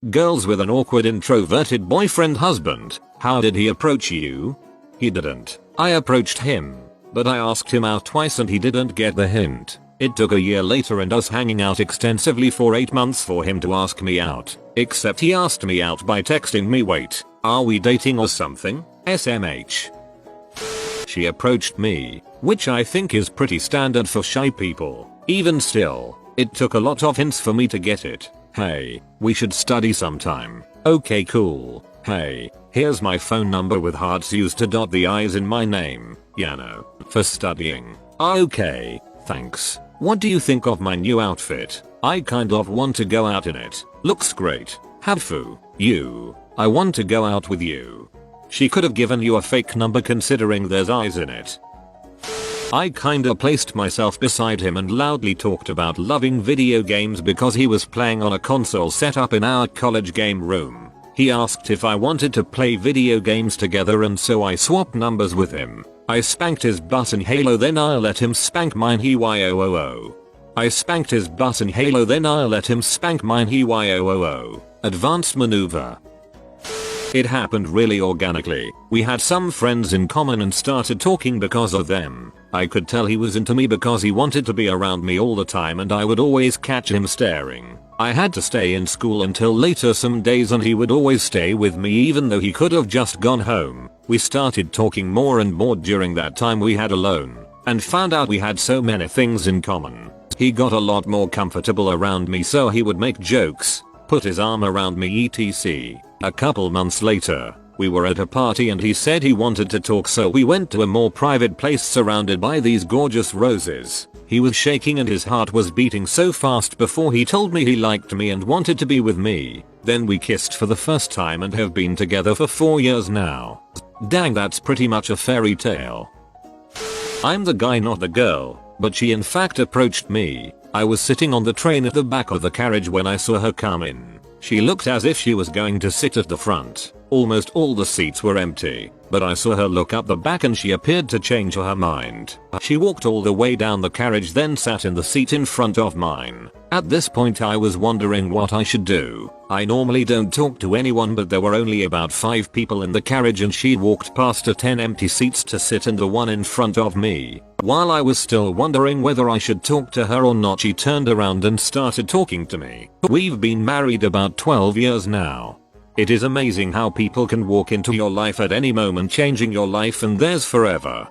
Girls with an awkward introverted boyfriend husband. How did he approach you? He didn't. I approached him. But I asked him out twice and he didn't get the hint. It took a year later and us hanging out extensively for 8 months for him to ask me out. Except he asked me out by texting me, "Wait, are we dating or something? SMH." She approached me, which I think is pretty standard for shy people. Even still, it took a lot of hints for me to get it. "Hey, we should study sometime." Okay, cool. "Hey, here's my phone number," with hearts used to dot the I's in my name. "No, for studying." "Okay, thanks. What do you think of my new outfit? I kind of want to go out in it. Looks great." "Have fun. You. I want to go out with you." She could have given you a fake number considering there's eyes in it. I kinda placed myself beside him and loudly talked about loving video games because he was playing on a console set up in our college game room. He asked if I wanted to play video games together and so I swapped numbers with him. I spanked his butt in Halo, then I let him spank mine. I spanked his butt in Halo, then I let him spank mine. Advanced maneuver. It happened really organically. We had some friends in common and started talking because of them. I could tell he was into me because he wanted to be around me all the time and I would always catch him staring. I had to stay in school until later some days and he would always stay with me even though he could have just gone home. We started talking more and more during that time we had alone and found out we had so many things in common. He got a lot more comfortable around me so he would make jokes, put his arm around me etc. A couple months later, we were at a party and he said he wanted to talk so we went to a more private place surrounded by these gorgeous roses. He was shaking and his heart was beating so fast before he told me he liked me and wanted to be with me. Then we kissed for the first time and have been together for 4 years now. Dang, that's pretty much a fairy tale. I'm the guy, not the girl, but she in fact approached me. I was sitting on the train at the back of the carriage when I saw her come in. She looked as if she was going to sit at the front. Almost all the seats were empty, but I saw her look up the back and she appeared to change her mind. She walked all the way down the carriage, then sat in the seat in front of mine. At this point I was wondering what I should do. I normally don't talk to anyone, but there were only about 5 people in the carriage and she walked past the 10 empty seats to sit in the one in front of me. While I was still wondering whether I should talk to her or not, she turned around and started talking to me. We've been married about 12 years now. It is amazing how people can walk into your life at any moment, changing your life and theirs forever.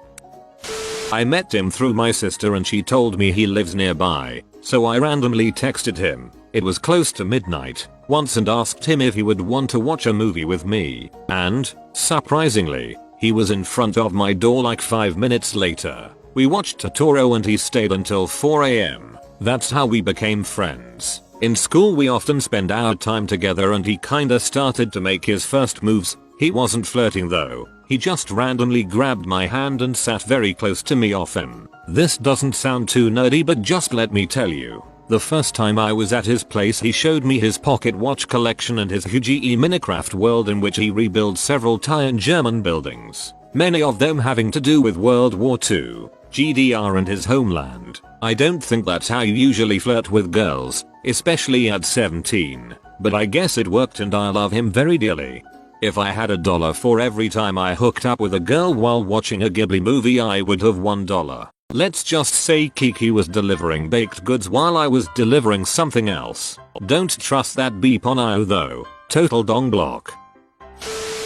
I met him through my sister and she told me he lives nearby, so I randomly texted him. It was close to midnight once and asked him if he would want to watch a movie with me, and, surprisingly, he was in front of my door like 5 minutes later. We watched Totoro and he stayed until 4 AM. That's how we became friends. In school we often spend our time together and he kinda started to make his first moves. He wasn't flirting though, he just randomly grabbed my hand and sat very close to me off him. This doesn't sound too nerdy, but just let me tell you. The first time I was at his place he showed me his pocket watch collection and his huge Minecraft world in which he rebuilt several Thai and German buildings, many of them having to do with World War II, GDR and his homeland. I don't think that's how you usually flirt with girls, especially at 17, but I guess it worked and I love him very dearly. If I had $1 for every time I hooked up with a girl while watching a Ghibli movie, I would have $1. Let's just say Kiki was delivering baked goods while I was delivering something else. Don't trust that beep on IO though. Total dong block.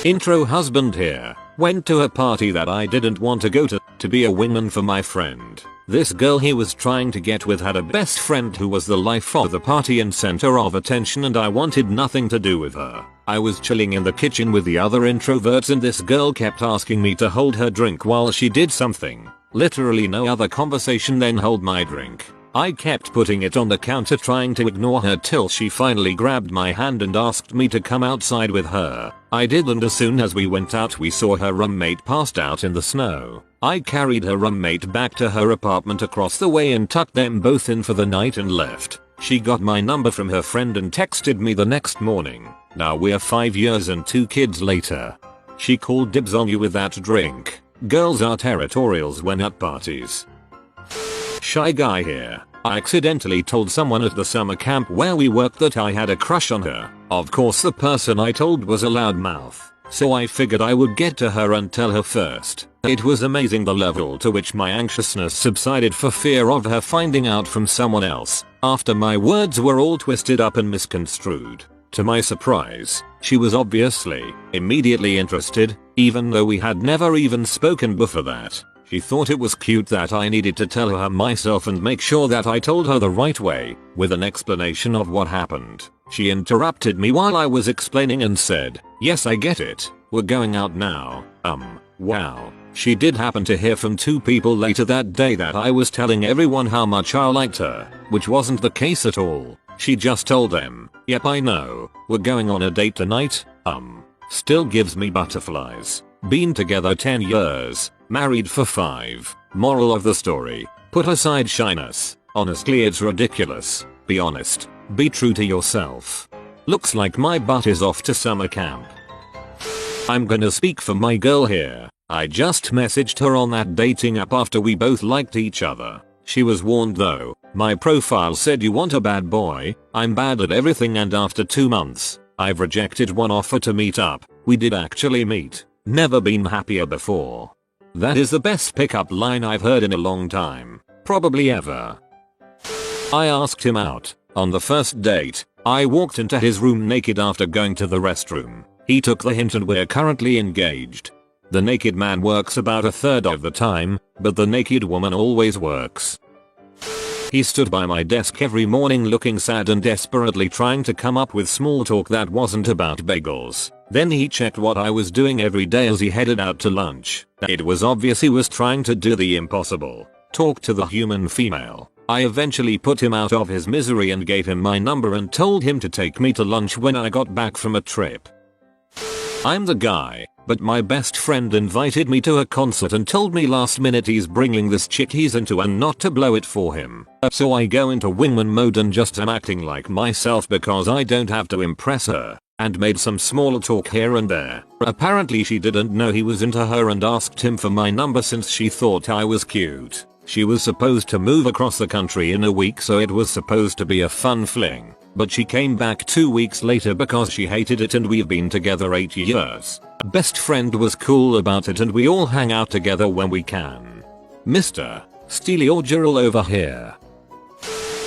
Intro husband here. Went to a party that I didn't want to go to be a wingman for my friend. This girl he was trying to get with had a best friend who was the life of the party and center of attention, and I wanted nothing to do with her. I was chilling in the kitchen with the other introverts and this girl kept asking me to hold her drink while she did something. Literally no other conversation, then hold my drink. I kept putting it on the counter trying to ignore her till she finally grabbed my hand and asked me to come outside with her. I did, and as soon as we went out we saw her roommate passed out in the snow. I carried her roommate back to her apartment across the way and tucked them both in for the night and left. She got my number from her friend and texted me the next morning. Now we're 5 years and 2 kids later. She called dibs on you with that drink. Girls are territorials when at parties. Shy guy here. I accidentally told someone at the summer camp where we worked that I had a crush on her. Of course the person I told was a loudmouth, so I figured I would get to her and tell her first. It was amazing the level to which my anxiousness subsided for fear of her finding out from someone else, after my words were all twisted up and misconstrued. To my surprise, she was obviously immediately interested, even though we had never even spoken before that. She thought it was cute that I needed to tell her myself and make sure that I told her the right way, with an explanation of what happened. She interrupted me while I was explaining and said, "Yes, I get it. We're going out now." Wow. She did happen to hear from 2 people later that day that I was telling everyone how much I liked her, which wasn't the case at all. She just told them, "Yep, I know. We're going on a date tonight." Still gives me butterflies. Been together 10 years, married for 5. Moral of the story: put aside shyness. Honestly, it's ridiculous. Be honest. Be true to yourself. Looks like my butt is off to summer camp. I'm gonna speak for my girl here. I just messaged her on that dating app after we both liked each other. She was warned though. My profile said, "You want a bad boy?" I'm bad at everything, and after 2 months, I've rejected one offer to meet up. We did actually meet. Never been happier before. That is the best pickup line I've heard in a long time. Probably ever. I asked him out. On the first date, I walked into his room naked after going to the restroom. He took the hint and we're currently engaged. The naked man works about 1/3 of the time, but the naked woman always works. He stood by my desk every morning looking sad and desperately trying to come up with small talk that wasn't about bagels. Then he checked what I was doing every day as he headed out to lunch. It was obvious he was trying to do the impossible. Talk to the human female. I eventually put him out of his misery and gave him my number and told him to take me to lunch when I got back from a trip. I'm the guy, but my best friend invited me to a concert and told me last minute he's bringing this chick he's into and not to blow it for him. So I go into wingman mode and just am acting like myself because I don't have to impress her, and made some small talk here and there. Apparently she didn't know he was into her and asked him for my number since she thought I was cute. She was supposed to move across the country in a week, so it was supposed to be a fun fling. But she came back 2 weeks later because she hated it, and we've been together 8 years. Best friend was cool about it and we all hang out together when we can. Mr. Steely or Gerald over here.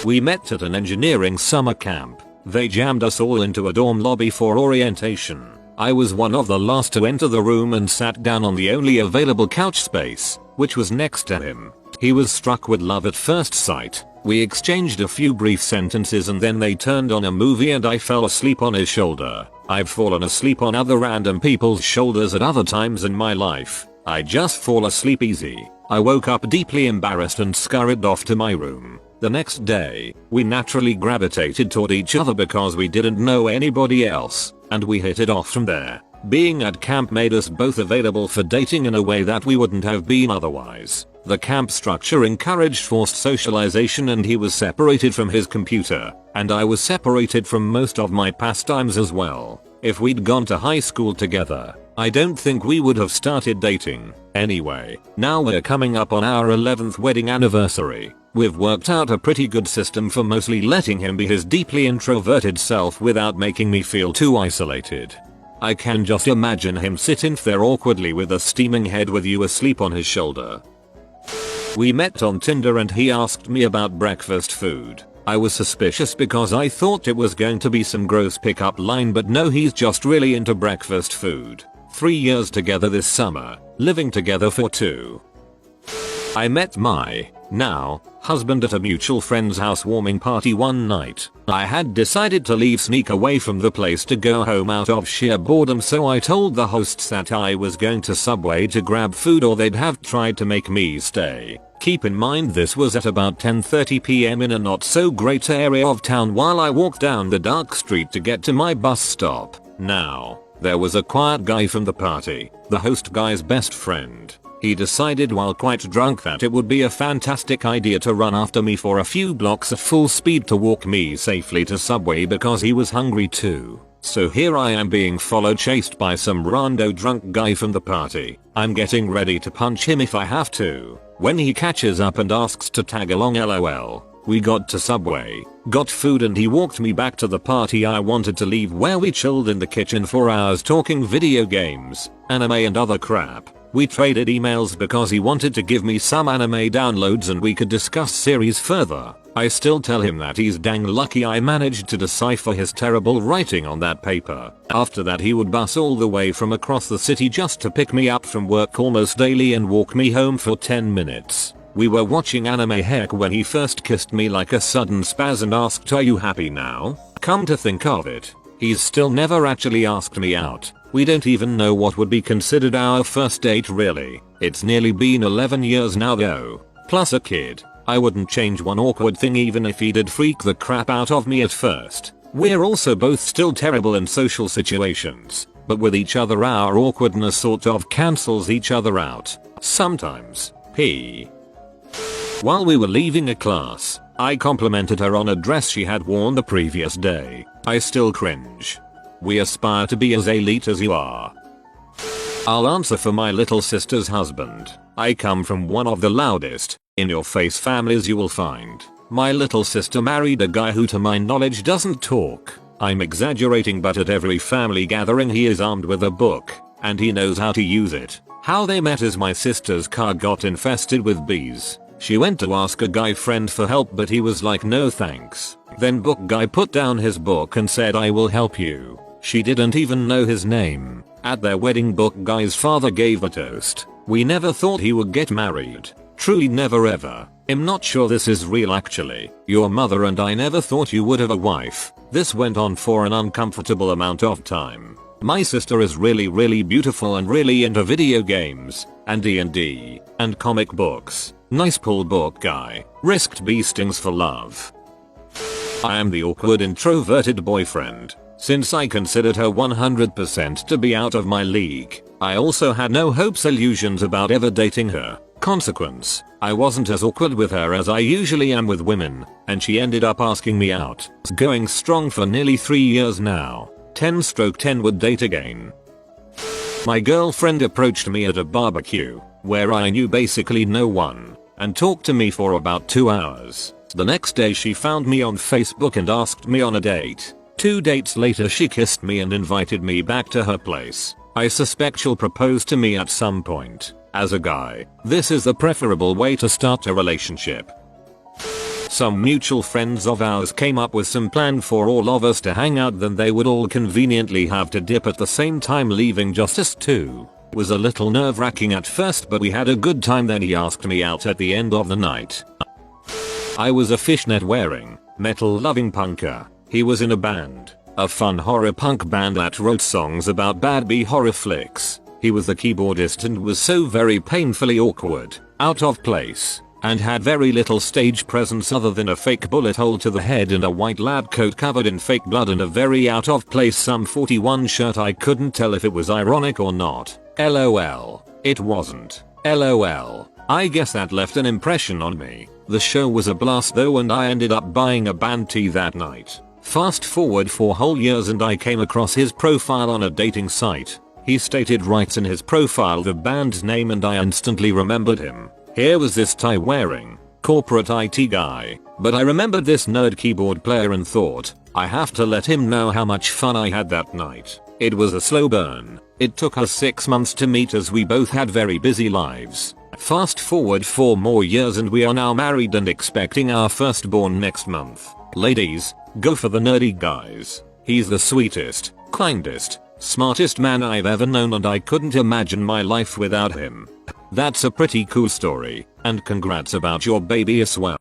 We met at an engineering summer camp. They jammed us all into a dorm lobby for orientation. I was one of the last to enter the room and sat down on the only available couch space, which was next to him. He was struck with love at first sight. We exchanged a few brief sentences and then they turned on a movie and I fell asleep on his shoulder. I've fallen asleep on other random people's shoulders at other times in my life. I just fall asleep easy. I woke up deeply embarrassed and scurried off to my room. The next day, we naturally gravitated toward each other because we didn't know anybody else, and we hit it off from there. Being at camp made us both available for dating in a way that we wouldn't have been otherwise. The camp structure encouraged forced socialization and he was separated from his computer, and I was separated from most of my pastimes as well. If we'd gone to high school together, I don't think we would have started dating. Anyway, now we're coming up on our 11th wedding anniversary. We've worked out a pretty good system for mostly letting him be his deeply introverted self without making me feel too isolated. I can just imagine him sitting there awkwardly with a steaming head with you asleep on his shoulder. We met on Tinder and he asked me about breakfast food. I was suspicious because I thought it was going to be some gross pickup line, but no, he's just really into breakfast food. 3 years together this summer, living together for 2. I met my now husband at a mutual friend's housewarming party one night. I had decided to sneak away from the place to go home out of sheer boredom, so I told the hosts that I was going to Subway to grab food or they'd have tried to make me stay. Keep in mind this was at about 10:30 PM in a not so great area of town while I walked down the dark street to get to my bus stop. Now, there was a quiet guy from the party, the host guy's best friend. He decided while quite drunk that it would be a fantastic idea to run after me for a few blocks at full speed to walk me safely to Subway because he was hungry too. So here I am being chased by some rando drunk guy from the party. I'm getting ready to punch him if I have to, when he catches up and asks to tag along, LOL. We got to Subway, got food, and he walked me back to the party I wanted to leave, where we chilled in the kitchen for hours talking video games, anime and other crap. We traded emails because he wanted to give me some anime downloads and we could discuss series further. I still tell him that he's dang lucky I managed to decipher his terrible writing on that paper. After that he would bus all the way from across the city just to pick me up from work almost daily and walk me home for 10 minutes. We were watching anime heck when he first kissed me like a sudden spaz and asked, "Are you happy now?" Come to think of it, he's still never actually asked me out. We don't even know what would be considered our first date really. It's nearly been 11 years now though. Plus a kid. I wouldn't change one awkward thing even if he did freak the crap out of me at first. We're also both still terrible in social situations, but with each other our awkwardness sort of cancels each other out. Sometimes. While we were leaving a class, I complimented her on a dress she had worn the previous day. I still cringe. We aspire to be as elite as you are. I'll answer for my little sister's husband. I come from one of the loudest, in-your-face families you will find. My little sister married a guy who to my knowledge doesn't talk. I'm exaggerating, but at every family gathering he is armed with a book, and he knows how to use it. How they met is my sister's car got infested with bees. She went to ask a guy friend for help, but he was like, "No thanks." Then book guy put down his book and said, "I will help you." She didn't even know his name. At their wedding, book guy's father gave a toast. "We never thought he would get married. Truly never ever. I'm not sure this is real actually. Your mother and I never thought you would have a wife." This went on for an uncomfortable amount of time. My sister is really beautiful and really into video games, and D&D, and comic books. Nice pull, book guy. Risked bee stings for love. I am the awkward introverted boyfriend. Since I considered her 100% to be out of my league, I also had no hopes illusions about ever dating her. Consequence, I wasn't as awkward with her as I usually am with women, and she ended up asking me out. It's going strong for nearly 3 years now. 10/10 would date again. My girlfriend approached me at a barbecue, where I knew basically no one, and talked to me for about 2 hours. The next day she found me on Facebook and asked me on a date. 2 dates later she kissed me and invited me back to her place. I suspect she'll propose to me at some point. As a guy, this is the preferable way to start a relationship. Some mutual friends of ours came up with some plan for all of us to hang out, then they would all conveniently have to dip at the same time, leaving just us two. It was a little nerve-wracking at first, but we had a good time. Then he asked me out at the end of the night. I was a fishnet wearing, metal loving punker. He was in a band, a fun horror punk band that wrote songs about bad B horror flicks. He was the keyboardist and was so very painfully awkward, out of place, and had very little stage presence other than a fake bullet hole to the head and a white lab coat covered in fake blood and a very out of place Sum 41 shirt. I couldn't tell if it was ironic or not. LOL. It wasn't. LOL. I guess that left an impression on me. The show was a blast though, and I ended up buying a band tee that night. Fast forward 4 whole years and I came across his profile on a dating site. He stated right in his profile the band's name and I instantly remembered him. Here was this tie wearing, corporate IT guy, but I remembered this nerd keyboard player and thought, I have to let him know how much fun I had that night. It was a slow burn. It took us 6 months to meet as we both had very busy lives. Fast forward 4 more years and we are now married and expecting our firstborn next month. Ladies, go for the nerdy guys. He's the sweetest, kindest, smartest man I've ever known and I couldn't imagine my life without him. That's a pretty cool story, and congrats about your baby as well.